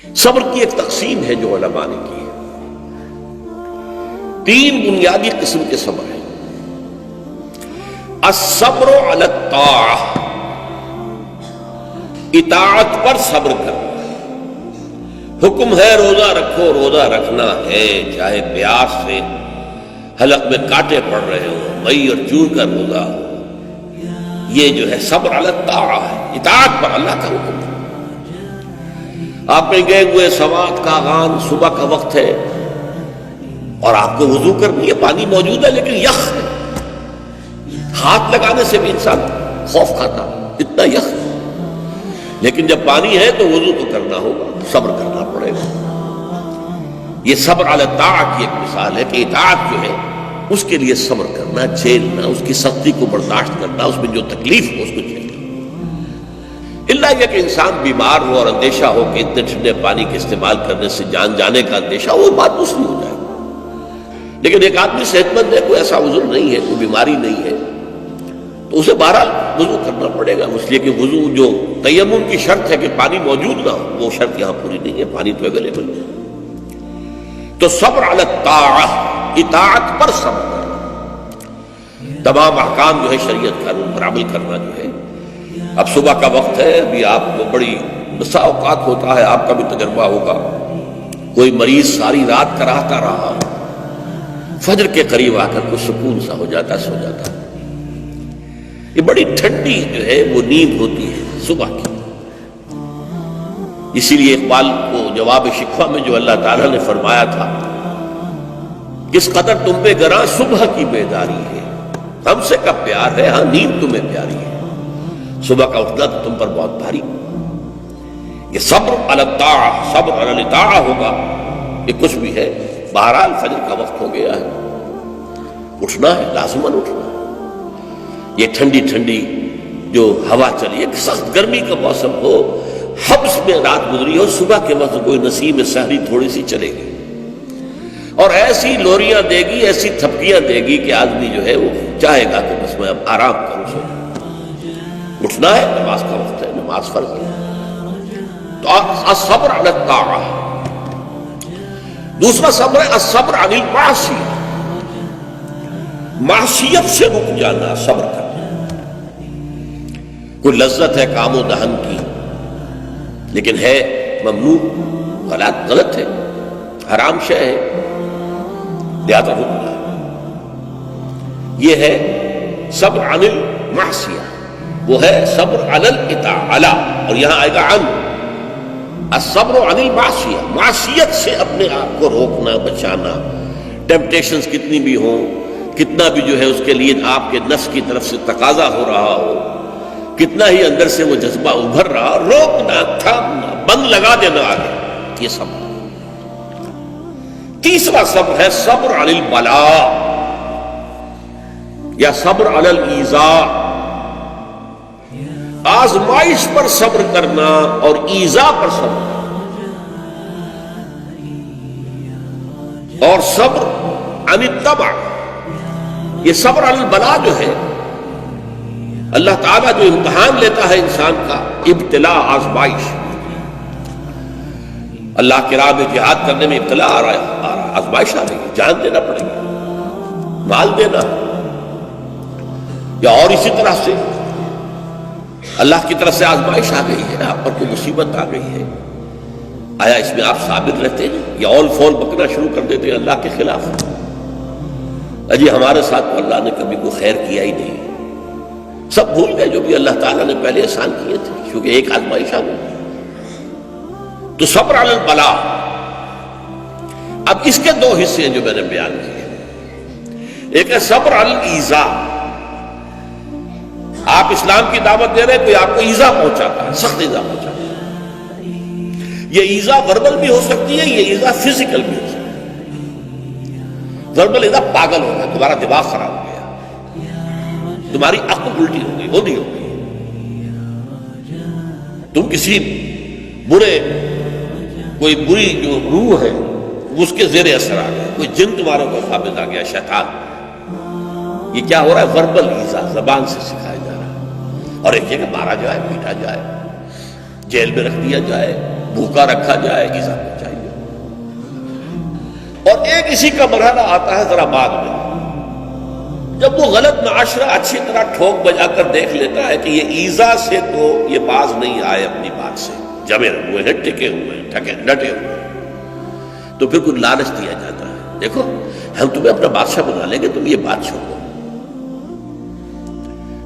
صبر کی ایک تقسیم ہے جو علماء نے کی ہے. 3 بنیادی قسم کے صبر ہیں. الصبر علی الطاعہ، اطاعت پر صبر کرنا. حکم ہے روزہ رکھو، روزہ رکھنا ہے، چاہے پیاس سے حلق میں کانٹے پڑ رہے ہوں، مئی اور جون کا روزہ ہو. یہ جو ہے صبر علی الطاعہ ہے، اطاعت پر اللہ کا حکم ہے. آپ کہیں گئے ہوئے سوات کا اذان صبح کا وقت ہے اور آپ کو وضو کرنی ہے، پانی موجود ہے لیکن یخ ہے، ہاتھ لگانے سے بھی انسان خوف کھاتا، اتنا یخ ہے. لیکن جب پانی ہے تو وضو تو کرنا ہوگا، صبر کرنا پڑے گا. یہ صبر علی الطاعہ کی ایک مثال ہے کہ اطاعت جو ہے اس کے لیے صبر کرنا، جھیلنا، اس کی سختی کو برداشت کرنا، اس میں جو تکلیف ہو اس کو جھیلنا. اللہ یہ کہ انسان بیمار ہو اور اندیشہ ہو کہ اتنے ٹھنڈے پانی کے استعمال کرنے سے جان جانے کا اندیشہ، وہ بات دوسری ہو جائے. لیکن ایک آدمی صحت مند ہے، کوئی ایسا عذر نہیں ہے، کوئی بیماری نہیں ہے، تو اسے بہرحال وضو کرنا پڑے گا. اس لیے کہ وضو جو تیمم کی شرط ہے کہ پانی موجود نہ ہو، وہ شرط یہاں پوری نہیں ہے، پانی تو اویلیبل ہے. تو صبر علی الطاعہ، اطاعت پر صبر کرنا، تمام احکام جو ہے شریعت قانون پر عمل کرنا جو ہے. اب صبح کا وقت ہے، ابھی آپ کو بڑی بسا اوقات ہوتا ہے، آپ کا بھی تجربہ ہوگا، کوئی مریض ساری رات کراہتا رہا، فجر کے قریب آ کر کوئی سکون سا ہو جاتا، سو جاتا. یہ بڑی ٹھنڈی جو ہے وہ نیند ہوتی ہے صبح کی. اسی لیے اقبال کو جواب شکوہ میں جو اللہ تعالیٰ نے فرمایا تھا، کس قدر تم پہ گراں صبح کی بیداری ہے، ہم سے کب پیار ہے، ہاں نیند تمہیں پیاری ہے، صبح کا اٹھنا تو تم پر بہت بھاری. یہ صبر علی الطاعہ، صبر علی الطاعہ ہوگا. یہ کچھ بھی ہے، بہرحال فجر کا وقت ہو گیا ہے، اٹھنا ہے، لازماً اٹھنا. یہ ٹھنڈی ٹھنڈی جو ہوا چلی، ایک سخت گرمی کا موسم ہو، حبس میں رات گزری ہو، صبح کے وقت کوئی نسیم سحری تھوڑی سی چلے گی اور ایسی لوریاں دے گی، ایسی تھپکیاں دے گی کہ آدمی جو ہے وہ چاہے گا کہ بس میں اب آرام کروں. سو اٹھنا ہے، نماز کا وقت ہے، نماز فرض ہے. تو الصبر علی الطاعہ. دوسرا صبر ہے الصبر عن المعصیہ، معصیت سے رک جانا، صبر کرنا. کوئی لذت ہے کام و دہن کی لیکن ہے ممنوع، غلط ہے، حرام شے ہے، لہذا رکنا. یہ ہے صبر عن المعصیہ. وہ ہے صبر علی الاطاعہ، اور یہاں آئے گا عن الصبر عن المعصیہ، معصیت سے اپنے آپ کو روکنا، بچانا. ٹیمپٹیشنز کتنی بھی ہوں، کتنا بھی جو ہے اس کے لیے آپ کے نفس کی طرف سے تقاضا ہو رہا ہو، کتنا ہی اندر سے وہ جذبہ ابھر رہا، روکنا، تھامنا، بند لگا دینا آگے. یہ صبر. تیسرا صبر ہے صبر علی البلاء یا صبر علی الایذاء، آزمائش پر صبر کرنا اور ایذا پر صبر کرنا. اور صبر عن الطبع، یہ صبر علی البلاء جو ہے، اللہ تعالیٰ جو امتحان لیتا ہے انسان کا، ابتلاء، آزمائش. اللہ کی راہ میں جہاد کرنے میں ابتلاء آ رہا، آزمائش آ رہی ہے، جان دینا پڑے گا، مال دینا، یا اور اسی طرح سے اللہ کی طرف سے آزمائش آ گئی ہے، آپ پر کوئی مصیبت آ گئی ہے. آیا اس میں آپ ثابت رہتے ہیں یا اول فول بکنا شروع کر دیتے ہیں اللہ کے خلاف؟ اجی ہمارے ساتھ تو اللہ نے کبھی کوئی خیر کیا ہی نہیں، سب بھول گئے جو بھی اللہ تعالیٰ نے پہلے احسان کیے تھے، کیونکہ ایک آزمائش آ گئی. تو صبر علی البلاء. اب اس کے 2 حصے ہیں جو میں نے بیان کیے. ایک ہے صبر علی الایذاء، آپ اسلام کی دعوت دے رہے ہیں، کوئی آپ کو ایذا پہنچاتا ہے، سخت ایذا پہنچاتا ہے. یہ ایذا وربل بھی ہو سکتی ہے، یہ ایذا فزیکل بھی ہو سکتی ہے. وربل ایذا، پاگل ہو گیا، تمہارا دماغ خراب ہو گیا، تمہاری عقل الٹی ہو گئی، وہ نہیں ہو گئی، تم کسی برے، کوئی بری جو روح ہے اس کے زیر اثر آ گیا، کوئی جن تمہارے کو قابض آ گیا، شیطان. یہ کیا ہو رہا ہے؟ وربل ایذا، زبان سے سکھایا جا رہا ہے. اور ایک جگہ مارا جائے، پیٹا جائے، جیل میں رکھ دیا جائے، بھوکا رکھا جائے ایذا پہنچائیے. اور ایک اسی کا مرحلہ آتا ہے ذرا بعد میں، جب وہ غلط معاشرہ اچھی طرح ٹھوک بجا کر دیکھ لیتا ہے کہ یہ ایذا سے تو یہ باز نہیں آئے، اپنی بات سے جمے ہوئے ہیں، ٹکے ہوئے ہیں، ڈٹے ہوئے ہیں، تو پھر کچھ لالچ دیا جاتا ہے، دیکھو ہم تمہیں اپنا بادشاہ بنا لیں گے، تم یہ بات چھوڑو،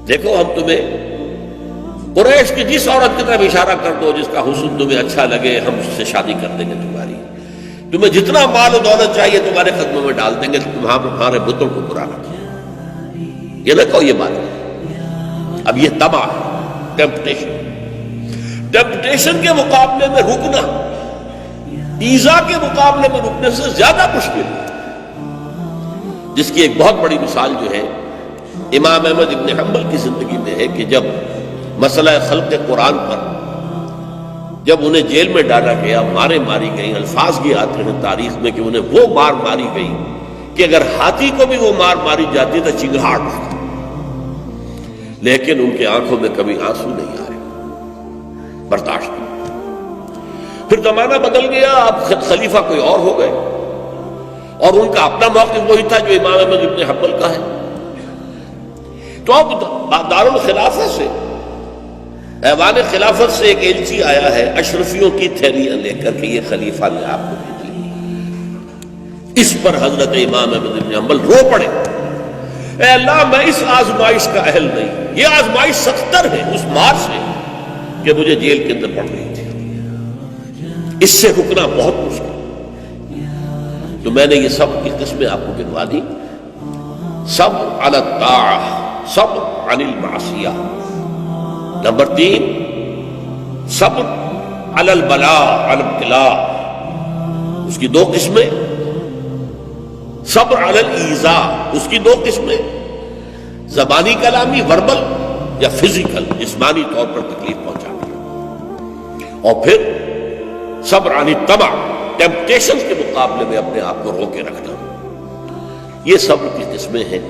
دیکھو ہم تمہیں قریش کی جس عورت کی طرف اشارہ کر دو جس کا حسن تمہیں اچھا لگے، ہم اس سے شادی کر دیں گے تمہاری، تمہیں جتنا مال و دولت چاہیے تمہارے قدموں میں ڈال دیں گے، تمہارے بتوں کو برا رکھیں. یہ نہ کہو یہ بات ہے. اب یہ طمع ہے، ٹیمپٹیشن کے مقابلے میں رکنا ایذا کے مقابلے میں رکنے سے زیادہ مشکل ہے، جس کی ایک بہت بڑی مثال جو ہے امام احمد ابن حنبل کی زندگی میں ہے کہ جب مسئلہ خلق قرآن پر جب انہیں جیل میں ڈالا گیا، مارے ماری گئی، الفاظ یہ آتے ہیں تاریخ میں کہ انہیں وہ مار ماری گئی کہ اگر ہاتھی کو بھی وہ مار ماری جاتی تو چنگھاڑ اٹھتا، لیکن ان کے آنکھوں میں کبھی آنسو نہیں آئے، برداشت نہیں. پھر زمانہ بدل گیا، اب خلیفہ کوئی اور ہو گئے، اور ان کا اپنا موقف وہی تھا جو امام احمد ابن حنبل کا ہے. تو اب دارالخلافہ سے، ایوان خلافت سے ایک ایلچی آیا ہے اشرفیوں کی تھیلیاں لے کر کے یہ خلیفہ نے آپ کو بھیج لی. اس پر حضرت امام احمد بن حنبل رو پڑے، اے اللہ میں اس آزمائش کا اہل نہیں، یہ آزمائش سختر ہے اس مار سے کہ مجھے جیل کے اندر پڑ رہی تھی، اس سے رکنا بہت مشکل. تو میں نے یہ سب کی قسمیں آپ کو گنوا دی. صبر علی الطاعہ، صبر عن المعصیہ. نمبر 3 صبر علی البلاء، علی الابتلاء، اس کی 2 قسمیں. صبر علی الایذاء، اس کی 2 قسمیں، زبانی کلامی وربل یا فزیکل جسمانی طور پر تکلیف پہنچانا. اور پھر صبر عن الطمع، ٹیمپٹیشن کے مقابلے میں اپنے آپ کو روکے رکھنا. یہ صبر کی قسمیں ہیں.